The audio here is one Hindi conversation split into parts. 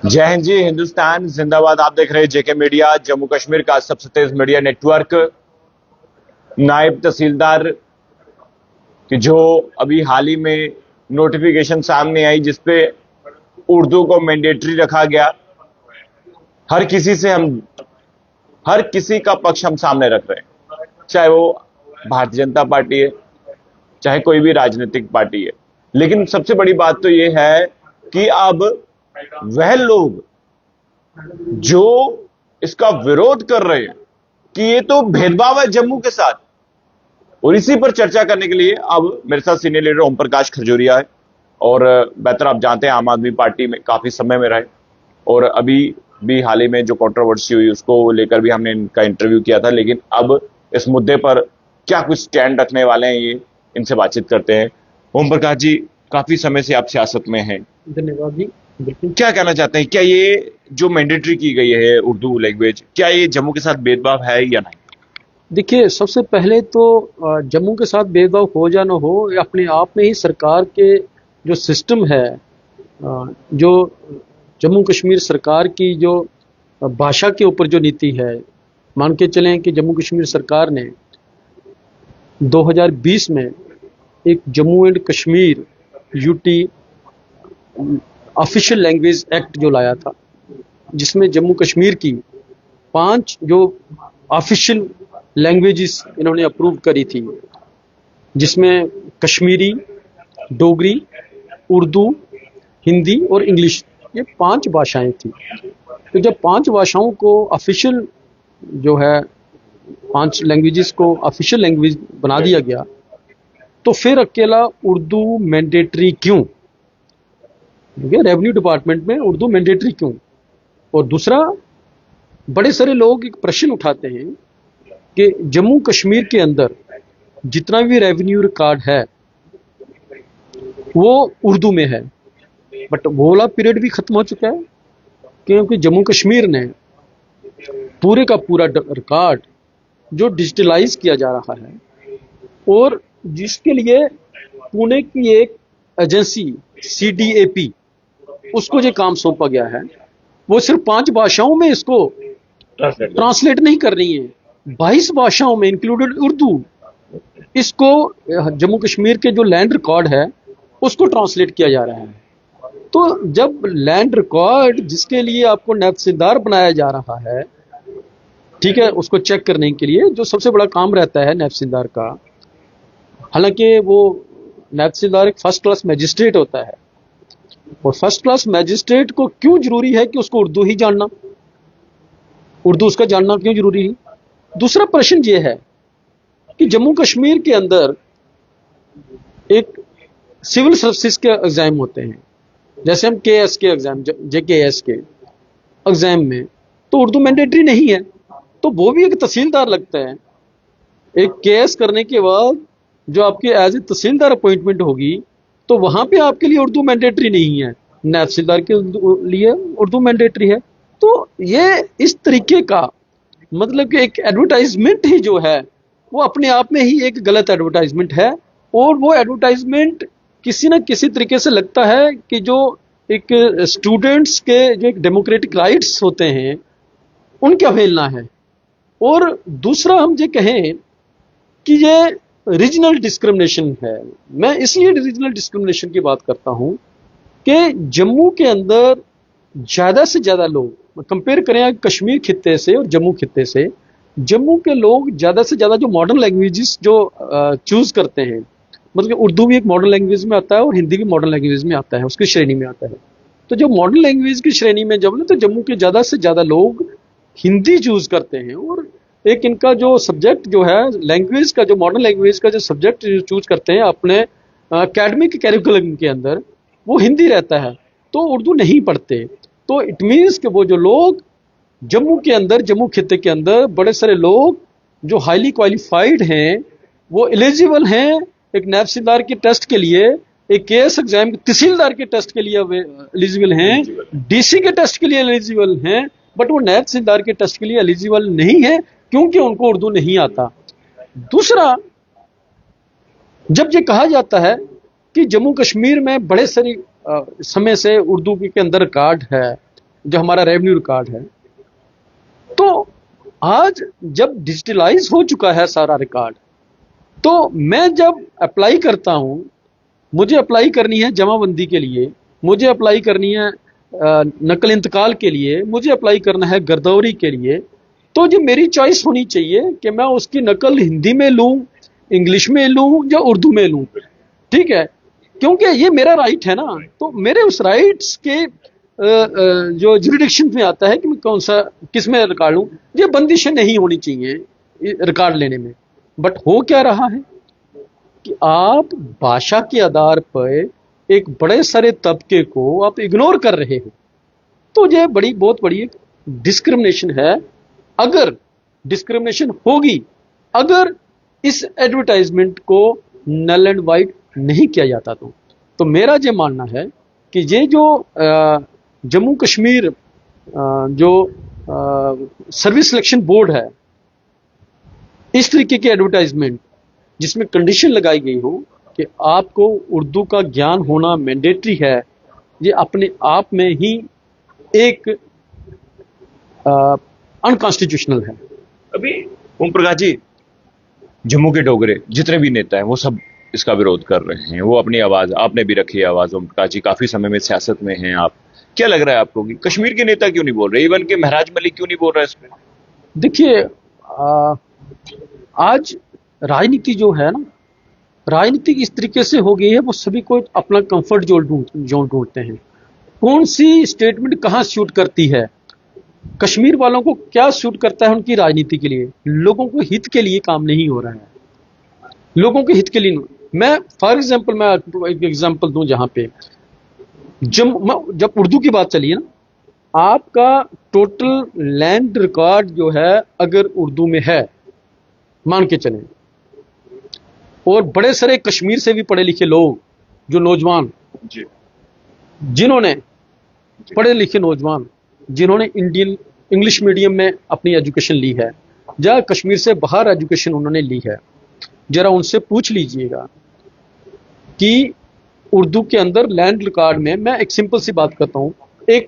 जय हिंद जी, हिंदुस्तान जिंदाबाद। आप देख रहे हैं जेके मीडिया, जम्मू कश्मीर का सबसे तेज मीडिया नेटवर्क। नायब तहसीलदार की जो अभी हाल ही में नोटिफिकेशन सामने आई जिसपे उर्दू को मैंडेटरी रखा गया, हर किसी से हम हर किसी का पक्ष हम सामने रख रहे हैं, चाहे वो भारतीय जनता पार्टी है, चाहे कोई भी राजनीतिक पार्टी है। लेकिन सबसे बड़ी बात तो यह है कि अब वह लोग जो इसका विरोध कर रहे हैं कि ये तो भेदभाव है जम्मू के साथ, और इसी पर चर्चा करने के लिए अब मेरे साथ सीनियर लीडर ओम प्रकाश खरजूरिया है। और बेहतर आप जानते हैं आम आदमी पार्टी में काफी समय में रहे, और अभी भी हाल ही में जो कंट्रोवर्सी हुई उसको लेकर भी हमने इनका इंटरव्यू किया था। लेकिन अब इस मुद्दे पर क्या कुछ स्टैंड रखने वाले हैं, ये इनसे बातचीत करते हैं। ओम प्रकाश जी, काफी समय से आप सियासत में हैं। धन्यवाद जी। बिल्कुल। क्या कहना चाहते हैं, क्या ये जो मैंडेटरी की गई है उर्दू लैंग्वेज, क्या ये जम्मू के साथ भेदभाव है या नहीं? देखिए, सबसे पहले तो जम्मू के साथ भेदभाव हो या ना हो, ये अपने आप में ही सरकार के जो सिस्टम है, जो जम्मू कश्मीर सरकार की जो भाषा के ऊपर जो नीति है, मान के चलें कि जम्मू कश्मीर सरकार ने 2020 में एक Jammu and Kashmir UT official language act जो लाया था, जिसमें जम्मू कश्मीर की 5 जो ऑफिशियल लैंग्वेजेस इन्होंने अप्रूव करी थी, जिसमें कश्मीरी, डोगरी, उर्दू, हिंदी और इंग्लिश, ये 5 भाषाएं थी। तो जब 5 भाषाओं को ऑफिशियल जो है 5 लैंग्वेजेस को ऑफिशियल लैंग्वेज बना दिया गया, तो फिर अकेला उर्दू मैंडेटरी क्यों? रेवेन्यू डिपार्टमेंट में उर्दू मैंडेटरी क्यों? और दूसरा, बड़े सारे लोग एक प्रश्न उठाते हैं कि जम्मू कश्मीर के अंदर जितना भी रेवेन्यू रिकॉर्ड है वो उर्दू में है, बट वो वाला पीरियड भी खत्म हो चुका है, क्योंकि जम्मू कश्मीर ने पूरे का पूरा रिकॉर्ड जो डिजिटलाइज किया जा रहा है, और जिसके लिए पुणे की एक एजेंसी CDAP, उसको जो काम सौंपा गया है, वो सिर्फ 5 भाषाओं में इसको ट्रांसलेट नहीं कर रही है, 22 भाषाओं में इंक्लूडेड उर्दू, इसको जम्मू कश्मीर के जो लैंड रिकॉर्ड है उसको ट्रांसलेट किया जा रहा है। तो जब लैंड रिकॉर्ड जिसके लिए आपको नायब तहसीलदार बनाया जा रहा है, ठीक है, उसको चेक करने के लिए जो सबसे बड़ा काम रहता है नायब तहसीलदार का, हालांकि वो नायब तहसीलदार एक फर्स्ट क्लास मैजिस्ट्रेट होता है, और फर्स्ट क्लास मैजिस्ट्रेट को क्यों जरूरी है कि उसको उर्दू ही जानना, उर्दू उसका जानना क्यों जरूरी है? दूसरा प्रश्न ये है कि जम्मू कश्मीर के अंदर एक सिविल सर्विसेज के एग्जाम होते हैं, जैसे हम KS के एग्जाम, JKS के एग्जाम में तो उर्दू मैंडेटरी नहीं है, तो वो भी एक तहसीलदार लगता है। एक KS करने के बाद जो आपकी एज ए तहसीलदार अपॉइंटमेंट होगी, तो वहां पे आपके लिए उर्दू मैंडेटरी नहीं है, नायब तहसीलदार के लिए उर्दू मैंडेटरी है। तो ये इस तरीके का मतलब कि एक एडवर्टाइजमेंट ही जो है वो अपने आप में ही एक गलत एडवर्टाइजमेंट है, और वो एडवर्टाइजमेंट किसी ना किसी तरीके से लगता है कि जो एक स्टूडेंट्स के जो एक डेमोक्रेटिक राइट्स होते हैं उनकी अवहेलना है। और दूसरा, हम ये कहें कि ये रीजनल डिस्क्रिमिनेशन है। मैं इसलिए रीजनल डिस्क्रिमिनेशन की बात करता हूं कि जम्मू के अंदर ज्यादा से ज्यादा लोग, कंपेयर करें कश्मीर खित्ते से और जम्मू खित्ते से, जम्मू के लोग ज्यादा से ज्यादा जो मॉडर्न लैंग्वेजेस जो चूज करते हैं, मतलब उर्दू भी एक मॉडर्न लैंग्वेज में आता है और हिंदी भी मॉडर्न लैंग्वेज में आता है, उसकी श्रेणी में आता है। तो जो मॉडर्न लैंग्वेज की श्रेणी में जब तो जम्मू के ज्यादा से ज्यादा लोग हिंदी चूज करते हैं, और एक इनका जो सब्जेक्ट जो है लैंग्वेज का, जो मॉडर्न लैंग्वेज का जो सब्जेक्ट चूज करते हैं अपने एकेडमिक कैरिकुलम के अंदर, वो हिंदी रहता है, तो उर्दू नहीं पढ़ते। तो इट मीन्स कि वो जो लोग जम्मू के अंदर, जम्मू खित्ते के अंदर बड़े सारे लोग जो हाईली क्वालिफाइड हैं, वो एलिजिबल हैं एक नायब तहसीलदार के टेस्ट के लिए, एक KS एग्जाम तहसीलदार के टेस्ट के लिए एलिजिबल हैं, DC के टेस्ट के लिए एलिजिबल हैं, बट वो नायब तहसीलदार के टेस्ट के लिए एलिजिबल नहीं है क्योंकि उनको उर्दू नहीं आता। दूसरा, जब ये कहा जाता है कि जम्मू कश्मीर में बड़े सारी समय से उर्दू के अंदर रिकॉर्ड है, जो हमारा रेवेन्यू रिकॉर्ड है। तो आज जब डिजिटलाइज हो चुका है सारा रिकॉर्ड, तो मैं जब अप्लाई करता हूं, मुझे अप्लाई करनी है जमाबंदी के लिए, मुझे अप्लाई करनी है नकल इंतकाल के लिए, मुझे अप्लाई करना है गिरदौरी के लिए, तो जो मेरी चॉइस होनी चाहिए कि मैं उसकी नकल हिंदी में लूं, इंग्लिश में लूं या उर्दू में लूं। ठीक है, क्योंकि ये मेरा राइट है ना। तो मेरे उस राइट्स के जो जुरिडिक्शन में आता है कि मैं कौन सा किस में रिकॉर्ड लूं, ये बंदिशें नहीं होनी चाहिए रिकॉर्ड लेने में। बट हो क्या रहा है कि आप भाषा के आधार पर एक बड़े सारे तबके को आप इग्नोर कर रहे हो। तो ये बहुत बड़ी एक डिस्क्रिमिनेशन है। अगर डिस्क्रिमिनेशन होगी, अगर इस एडवर्टाइजमेंट को नल एंड वाइट नहीं किया जाता, तो मेरा ये मानना है कि ये जो जम्मू कश्मीर जो सर्विस सिलेक्शन बोर्ड है, इस तरीके के एडवर्टाइजमेंट जिसमें कंडीशन लगाई गई हो कि आपको उर्दू का ज्ञान होना मैंडेटरी है, ये अपने आप में ही एक अनकॉन्स्टिट्यूशनल है। अभी ओम प्रकाश जी, जम्मू के डोगरे जितने भी नेता हैं वो सब इसका विरोध कर रहे हैं, वो अपनी आवाज, आपने भी रखी है आवाज ओम प्रकाश जी, काफी समय में सियासत में हैं आप, क्या लग रहा है आपको कि कश्मीर के नेता क्यों नहीं बोल रहे, इवन के महराज मलिक क्यों नहीं बोल रहा इस पे? देखिए, आज राजनीति जो है ना, राजनीति इस तरीके से हो गई है, वो सभी को अपना कंफर्ट जोन ढूंढते हैं। कौन सी स्टेटमेंट कहां शूट करती है, कश्मीर वालों को क्या शूट करता है उनकी राजनीति के लिए। लोगों को हित के लिए काम नहीं हो रहा है, लोगों के हित के लिए। मैं फॉर एग्जांपल, मैं एक एग्जांपल दूं, जहां पे जब उर्दू की बात चली है ना, आपका टोटल लैंड रिकॉर्ड जो है अगर उर्दू में है, मान के चलें, और बड़े सारे कश्मीर से भी पढ़े लिखे लोग, जो नौजवान जिन्होंने पढ़े लिखे नौजवान जिन्होंने इंडियन इंग्लिश मीडियम में अपनी एजुकेशन ली है या कश्मीर से बाहर एजुकेशन उन्होंने ली है, जरा उनसे पूछ लीजिएगा कि उर्दू के अंदर लैंड रिकॉर्ड में, मैं एक सिंपल सी बात करता हूं, एक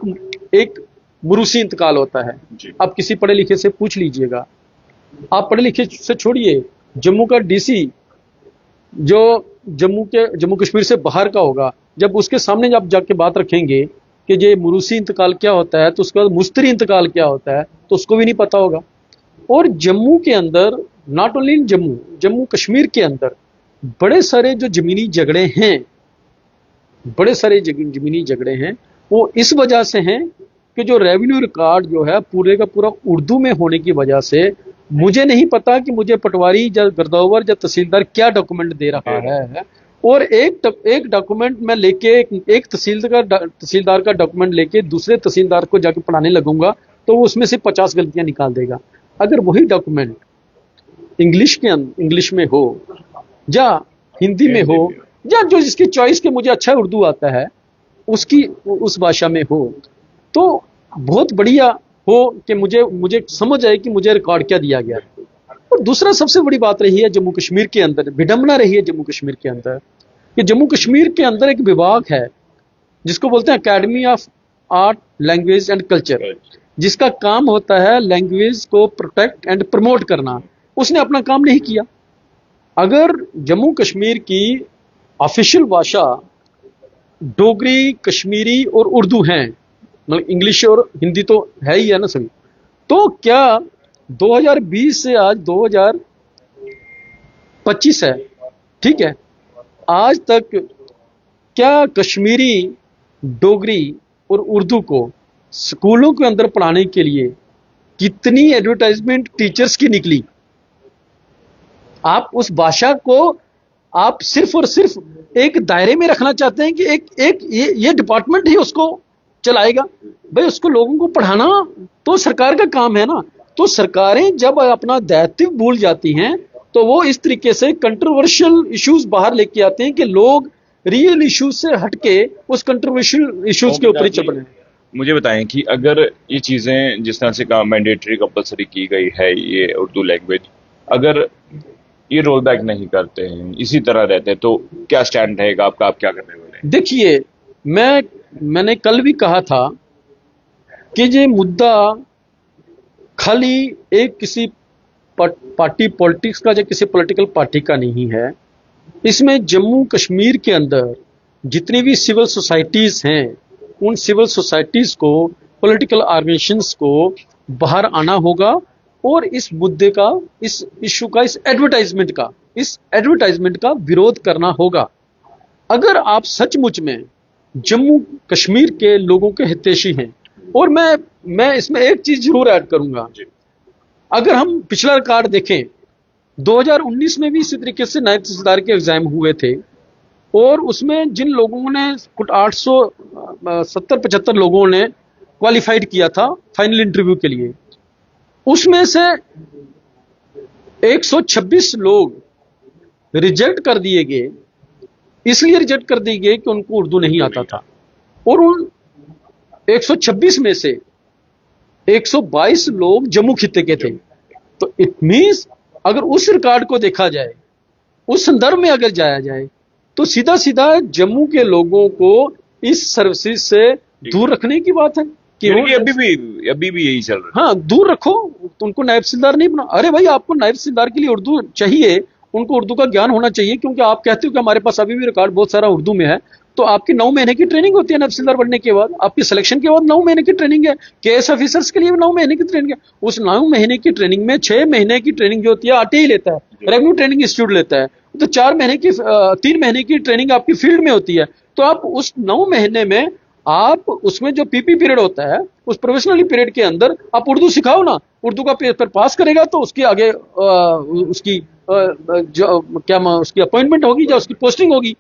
मुरूसी इंतकाल होता है। आप किसी पढ़े लिखे से पूछ लीजिएगा, आप पढ़े लिखे से छोड़िए, जम्मू का डीसी जो जम्मू कश्मीर से बाहर का होगा, जब उसके सामने जब जाके बात रखेंगे कि ये मुरूसी इंतकाल क्या होता है, तो उसके बाद मुस्तरी इंतकाल क्या होता है, तो उसको भी नहीं पता होगा। और जम्मू के अंदर, not only in Jammu Kashmir के अंदर बड़े सारे जो जमीनी झगड़े हैं, बड़े सारे जमीनी झगड़े हैं, वो इस वजह से हैं कि जो रेवेन्यू रिकॉर्ड जो है पूरे का पूरा उर्दू में होने की वजह से, मुझे नहीं पता कि मुझे पटवारी या गिरदौवर या तहसीलदार क्या डॉक्यूमेंट दे रहा है, और एक डॉक्यूमेंट मैं लेके, एक तहसीलदार का डॉक्यूमेंट लेके दूसरे तहसीलदार को जाके पढ़ाने लगूंगा, तो वो उसमें से 50 गलतियां निकाल देगा। अगर वही डॉक्यूमेंट इंग्लिश में हो या हिंदी में हो, या जो जिसकी चॉइस के मुझे अच्छा उर्दू आता है उसकी उस भाषा में हो, तो बहुत बढ़िया हो कि मुझे समझ आए कि मुझे रिकॉर्ड क्या दिया गया है। और दूसरा सबसे बड़ी बात रही है जम्मू कश्मीर के अंदर, विडंबना रही है जम्मू कश्मीर के अंदर, कि जम्मू कश्मीर के अंदर एक विभाग है जिसको बोलते हैं academy of art, language and culture, जिसका काम होता है लैंग्वेज को प्रोटेक्ट एंड प्रमोट करना। उसने अपना काम नहीं किया। अगर जम्मू कश्मीर की ऑफिशियल भाषा डोगरी, कश्मीरी और उर्दू हैं, मतलब इंग्लिश और हिंदी तो है ही है ना सभी, तो क्या 2020 से आज 2025 है, ठीक है, आज तक क्या कश्मीरी, डोगरी और उर्दू को स्कूलों के अंदर पढ़ाने के लिए कितनी एडवर्टाइजमेंट टीचर्स की निकली? आप उस भाषा को आप सिर्फ और सिर्फ एक दायरे में रखना चाहते हैं कि एक ये डिपार्टमेंट ही उसको चलाएगा। भाई, उसको लोगों को पढ़ाना तो सरकार का काम है ना। तो सरकारें जब अपना दायित्व भूल जाती हैं तो वो इस तरीके से कंट्रोवर्शियल इश्यूज बाहर लेके आते हैं कि लोग रियल इश्यूज से हटके उस कंट्रोवर्शियल इश्यूज के ऊपर ही चल रहे हैं। मुझे बताएं कि अगर ये चीजें जिस तरह से मैंडेटरी कंपलसरी की गई है, ये उर्दू लैंग्वेज, अगर ये रोल बैक नहीं करते हैं, इसी तरह रहते हैं, तो क्या स्टैंड रहेगा आपका, आप क्या करने वाले हैं? देखिए, मैंने कल भी कहा था कि ये मुद्दा खाली एक किसी पार्टी पॉलिटिक्स का या किसी पॉलिटिकल पार्टी का नहीं है। इसमें जम्मू कश्मीर के अंदर जितनी भी सिविल सोसाइटीज हैं, उन सिविल सोसाइटीज को, पॉलिटिकल ऑर्गेनाइजेशंस को बाहर आना होगा और इस मुद्दे का, इस इशू का, इस एडवर्टाइजमेंट का विरोध करना होगा। अगर आप सचमुच में जम्मू कश्मीर के लोगों के हितैषी हैं, और मैं इसमें एक चीज जरूर ऐड करूंगा, अगर हम पिछला रिकॉर्ड देखें, 2019 में भी इसी तरीके से नायब तहसीलदार के एग्जाम हुए थे और उसमें जिन लोगों ने कुछ 870-75 लोगों ने क्वालिफाइड किया था फाइनल इंटरव्यू के लिए, उसमें से 126 लोग रिजेक्ट कर दिए गए। इसलिए रिजेक्ट कर दिए गए कि उनको उर्दू नहीं आता था, और उन 126 में से 122 लोग जम्मू खित्ते के थे। तो इट मींस अगर उस रिकॉर्ड को देखा जाए, उस संदर्भ में अगर जाया जाए, तो सीधा सीधा जम्मू के लोगों को इस सर्विसेज से दूर रखने की बात है कि अभी भी यही चल रहा है। हाँ, दूर रखो, तो उनको नायब तहसीलदार नहीं बना। अरे भाई, आपको नायब तहसीलदार के लिए उर्दू चाहिए, उनको उर्दू का ज्ञान होना चाहिए, क्योंकि आप कहते हो कि हमारे पास अभी भी रिकॉर्ड बहुत सारा उर्दू में है। तो आपकी 9 महीने की ट्रेनिंग होती है नायब तहसीलदार बनने के बाद, आपकी सिलेक्शन के बाद 9 महीने की ट्रेनिंग है। केएस ऑफिसर्स के लिए भी 9 महीने की ट्रेनिंग है। उस 9 महीने की ट्रेनिंग में 6 महीने की ट्रेनिंग जो होती है आरटीआई लेता है, रेवेन्यू ट्रेनिंग इंस्टीट्यूट लेता है। तो 3 महीने की ट्रेनिंग आपकी फील्ड में होती है। तो आप उस 9 महीने में आप उसमें जो पीपी पीरियड होता है, उस प्रोफेशनली पीरियड के अंदर आप उर्दू सिखाओ ना। उर्दू का पेपर पास करेगा तो उसकी आगे उसकी उसकी अपॉइंटमेंट होगी या उसकी पोस्टिंग होगी।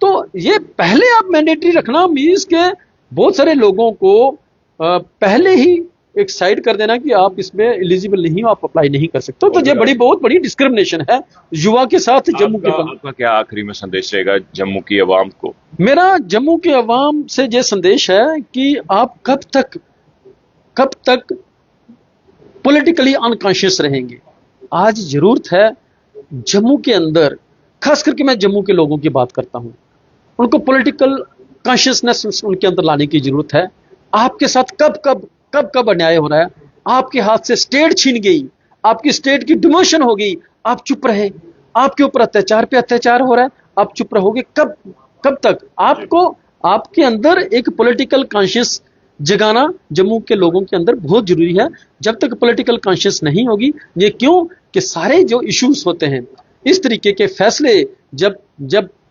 तो ये पहले आप मैंडेटरी रखना मीन्स के बहुत सारे लोगों को पहले ही एक साइड कर देना कि आप इसमें एलिजिबल नहीं हो, आप अप्लाई नहीं कर सकते। तो ये बहुत बड़ी डिस्क्रिमिनेशन है युवा के साथ जम्मू के। आपका क्या आखिरी में संदेश रहेगा जम्मू की आवाम को? मेरा जम्मू के अवाम से यह संदेश है कि आप कब तक पॉलिटिकली अनकॉन्शियस रहेंगे। आज जरूरत है जम्मू के अंदर, खास करके मैं जम्मू के लोगों की बात करता हूं, उनको पॉलिटिकल कॉन्शियसनेस उनके अंदर लाने की जरूरत है। आपके साथ कब अन्याय हो रहा है, आपके हाथ से स्टेट छीन गई, आपकी स्टेट की डिमोशन हो गई, आप चुप रहे, आपके ऊपर अत्याचार पे अत्याचार हो रहा है, आप चुप रहोगे कब तक? आपको आपके अंदर एक पॉलिटिकल कॉन्शियस जगाना जम्मू के लोगों के अंदर बहुत जरूरी है। जब तक पॉलिटिकल कॉन्शियस नहीं होगी, ये क्यों कि सारे जो इश्यूज होते हैं, इस तरीके के फैसले जब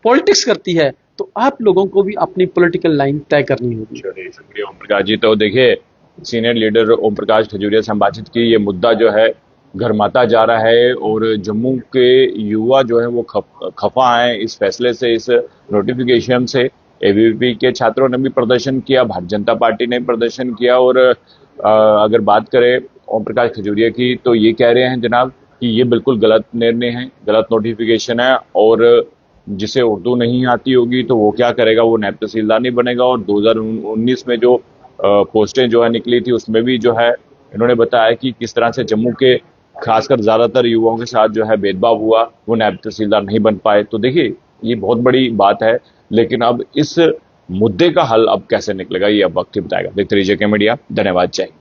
पॉलिटिक्स करती है, तो आप लोगों को भी अपनी पॉलिटिकल लाइन तय करनी होगी। शुक्रिया ओम प्रकाश जी। तो देखिए, सीनियर लीडर ओम प्रकाश खजूरिया से हम बातचीत की। ये मुद्दा जो है गरमाता जा रहा है और जम्मू के युवा जो है वो खफा हैं इस फैसले से, इस नोटिफिकेशन से। एबीवीपी के छात्रों ने भी प्रदर्शन किया, भारतीय जनता पार्टी ने प्रदर्शन किया, और अगर बात करें ओम प्रकाश खजूरिया की, तो ये कह रहे हैं जनाब कि ये बिल्कुल गलत निर्णय है, गलत नोटिफिकेशन है, और जिसे उर्दू नहीं आती होगी तो वो क्या करेगा, वो नायब तहसीलदार नहीं बनेगा। और 2019 में जो पोस्टें जो है निकली थी, उसमें भी जो है इन्होंने बताया कि किस तरह से जम्मू के खासकर ज्यादातर युवाओं के साथ जो है भेदभाव हुआ, वो नायब तहसीलदार नहीं बन पाए। तो देखिए, ये बहुत बड़ी बात है, लेकिन अब इस मुद्दे का हल अब कैसे निकलेगा, ये अब वक्त ही बताएगा। देखते रहिए जेके मीडिया। धन्यवाद। जय।